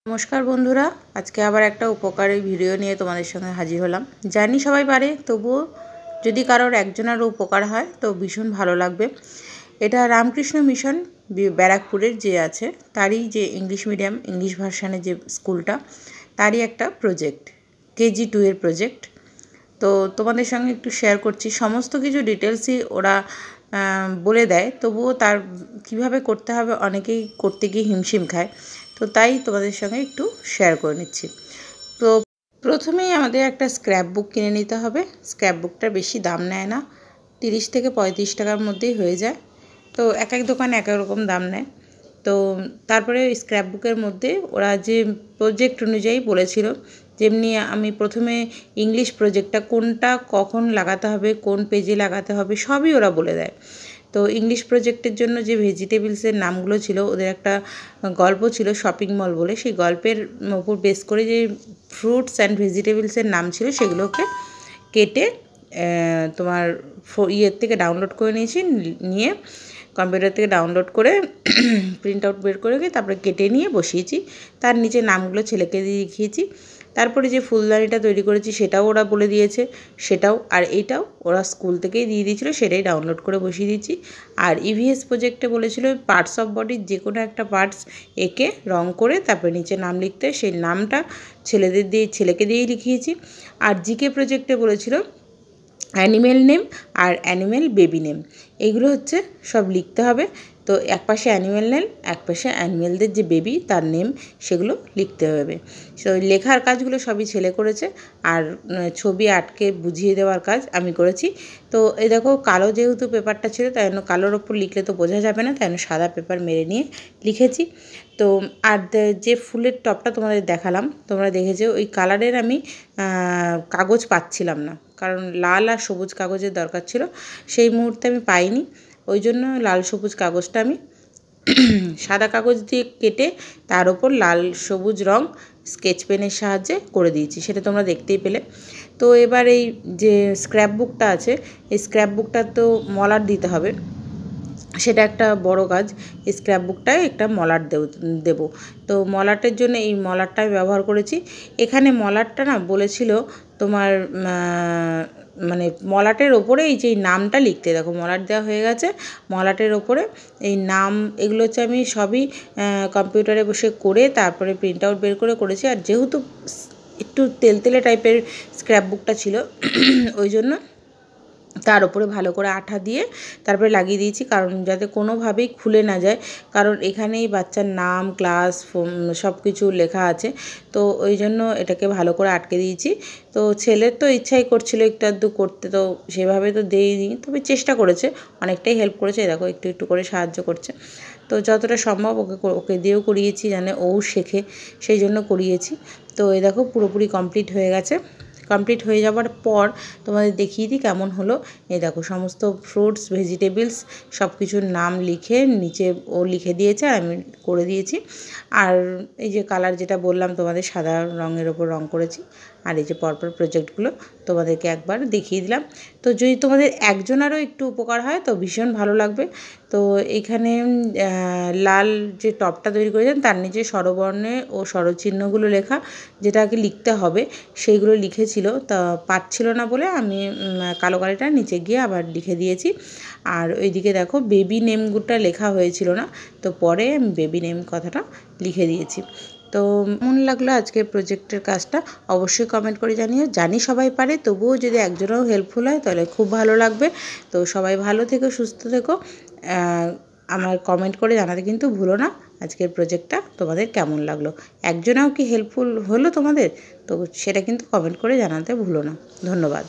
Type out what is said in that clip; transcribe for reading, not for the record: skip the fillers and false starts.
নমস্কার বন্ধুরা, আজকে আবার একটা উপকারী ভিডিও নিয়ে তোমাদের সঙ্গে হাজির হলাম। জানি সবাই পারে, তবুও যদি কারোর একজনেরও উপকার হয় তো ভীষণ ভালো লাগবে। এটা রামকৃষ্ণ মিশন ব্যারাকপুরের যে আছে তারই যে ইংলিশ মিডিয়াম ইংলিশ ভার্সানের যে স্কুলটা, তারই একটা প্রজেক্ট, KG2 এর প্রজেক্ট। তো তোমাদের সঙ্গে একটু শেয়ার করছি। সমস্ত কিছু ডিটেলসই ওরা বলে দেয়, তবুও তার কিভাবে করতে হবে অনেকেই করতে গিয়ে হিমশিম খায়। তো তাই তোমাদের সঙ্গে একটু শেয়ার করে নিচ্ছি। তো প্রথমেই আমাদের একটা স্ক্র্যাপ বুক কিনে নিতে হবে। স্ক্র্যাপ বুকটা বেশি দাম নেয় না, 30 থেকে 35 টাকার মধ্যেই হয়ে যায়। তো এক এক দোকানে এক এক রকম দাম নেয়। তো তারপরে স্ক্র্যাপ বুকের মধ্যে ওরা যে প্রজেক্ট অনুযায়ী বলেছিল, যেমনি আমি প্রথমে ইংলিশ প্রজেক্টটা কোনটা কখন লাগাতে হবে, কোন পেজে লাগাতে হবে, সবই ওরা বলে দেয়। তো ইংলিশ প্রজেক্টের জন্য যে ভেজিটেবলসের নামগুলো ছিল, ওদের একটা গল্প ছিল শপিং মল বলে, সেই গল্পের ওপর বেস করে যে ফ্রুটস অ্যান্ড ভেজিটেবলসের নাম ছিল সেগুলোকে কেটে তোমার ইয়ের থেকে ডাউনলোড করে নিয়ে কম্পিউটার থেকে ডাউনলোড করে প্রিন্ট আউট বের করে তারপরে কেটে নিয়ে বসিয়েছি। তার নিচে নামগুলো ছেলেকে দিয়ে লিখিয়েছি। তারপরে যে ফুলদানিটা তৈরি করেছি সেটাও ওরা বলে দিয়েছে, সেটাও। আর এইটাও ওরা স্কুল থেকেই দিয়ে দিয়েছিলো, সেটাই ডাউনলোড করে বসিয়ে দিয়েছি। আর EVS প্রজেক্টে বলেছিল পার্টস অফ বডির যে কোনো একটা পার্টস এঁকে রং করে তারপরে নিচে নাম লিখতে, সেই নামটা ছেলেকে দিয়েই লিখিয়েছি। আর GK প্রজেক্টে বলেছিল অ্যানিমেল নেম আর অ্যানিমেল বেবি নেম, এইগুলো হচ্ছে সব লিখতে হবে। তো এক পাশে অ্যানিমেল নেম, এক পাশে অ্যানিমেলদের যে বেবি তার নেম, সেগুলো লিখতে হবে। তো লেখার কাজগুলো সবই ছেলে করেছে, আর ছবি আটকে বুঝিয়ে দেওয়ার কাজ আমি করেছি। তো এই দেখো, কালো যেহেতু পেপারটা ছিল, তাই জন্য কালোর ওপর লিখলে তো বোঝা যাবে না, তাই জন্য সাদা পেপার মেরে নিয়ে লিখেছি। তো আর যে ফুলের টপটা তোমাদের দেখালাম, তোমরা দেখেছো ওই কালারের আমি কাগজ পাচ্ছিলাম না, কারণ লাল আর সবুজ কাগজের দরকার ছিল, সেই মুহূর্তে আমি পাইনি। ওই জন্য লাল সবুজ কাগজটা আমি সাদা কাগজ দিয়ে কেটে তার ওপর লাল সবুজ রং স্কেচ পেনের সাহায্যে করে দিয়েছি, সেটা তোমরা দেখতেই পেলে। তো এবার এই যে স্ক্র্যাপ বুকটা আছে, এই স্ক্র্যাপ বুকটা তো মলার দিতে হবে, সেটা একটা বড় কাজ। স্ক্র্যাপ বুকটায় একটা মলার দেবো। তো মলাটের জন্য এই মলারটা আমি ব্যবহার করেছি। এখানে মলারটা না বলেছিল তোমার মানে মলাটের ওপরে এই যে নামটা লিখতে, দেখো মলাট দেওয়া হয়ে গেছে, মলাটের ওপরে এই নাম, এগুলো হচ্ছে আমি সবই কম্পিউটারে বসে করে তারপরে প্রিন্ট আউট বের করে করেছি। আর যেহেতু একটু তেলতেলে টাইপের স্ক্র্যাপ বুকটা ছিল, ওই জন্য তার উপরে ভালো করে আঠা দিয়ে তারপরে লাগিয়ে দিয়েছি, কারণ যাতে কোনোভাবেই খুলে না যায়, কারণ এখানেই বাচ্চার নাম, ক্লাস, সব কিছু লেখা আছে। তো ওই জন্য এটাকে ভালো করে আটকে দিয়েছি। তো ছেলের তো ইচ্ছাই করছিল একটু আধটু করতে, তো সেভাবে তো দেইনি, তবে চেষ্টা করেছে, অনেকটাই হেল্প করেছে। দেখো একটু একটু করে সাহায্য করছে। তো যতটা সম্ভব ওকে দিয়েও করিয়েছি, জানে ও শেখে, সেই জন্য করিয়েছি। তো এই দেখো পুরোপুরি কমপ্লিট হয়ে গেছে। কমপ্লিট হয়ে যাওয়ার পর তোমাদের দেখিয়ে দিই কেমন হলো। এই দেখো সমস্ত ফ্রুটস, ভেজিটেবলস সব কিছুর নাম লিখে নিচে ও লিখে দিয়েছে, আর আমি করে দিয়েছি। আর এই যে কালার যেটা বললাম তোমাদের, সাদা রঙের ওপর রং করেছি। আর এই যে পরপর প্রজেক্টগুলো তোমাদেরকে একবার দেখিয়ে দিলাম। তো যদি তোমাদের একজনেরও একটু উপকার হয় তো ভীষণ ভালো লাগবে। তো এখানে লাল যে টপটা তৈরি করেছেন তার নিচে স্বরবর্ণে ও স্বরচিহ্নগুলো লেখা, যেটাকে লিখতে হবে সেইগুলো লিখেছিল, তা পারছিল না বলে আমি কালো কালিটা নিচে গিয়ে আবার লিখে দিয়েছি। আর ওইদিকে দেখো বেবি নেমগুলোটা লেখা হয়েছিল না, তো পরে আমি বেবি নেম কথাটা লিখে দিয়েছি। তো মন লাগলো আজকের প্রজেক্টের কাজটা, অবশ্যই কমেন্ট করে জানিও। জানি সবাই পারে, তবুও যদি একজনও হেল্পফুল হয় তাহলে খুব ভালো লাগবে। তো সবাই ভালো থেকো, সুস্থ থেকো। আমার কমেন্ট করে জানাতে কিন্তু ভুলো না আজকের প্রজেক্টটা তোমাদের কেমন লাগলো। একজনেও কি হেল্পফুল হলো তোমাদের, তো সেটা কিন্তু কমেন্ট করে জানাতে ভুলো না। ধন্যবাদ।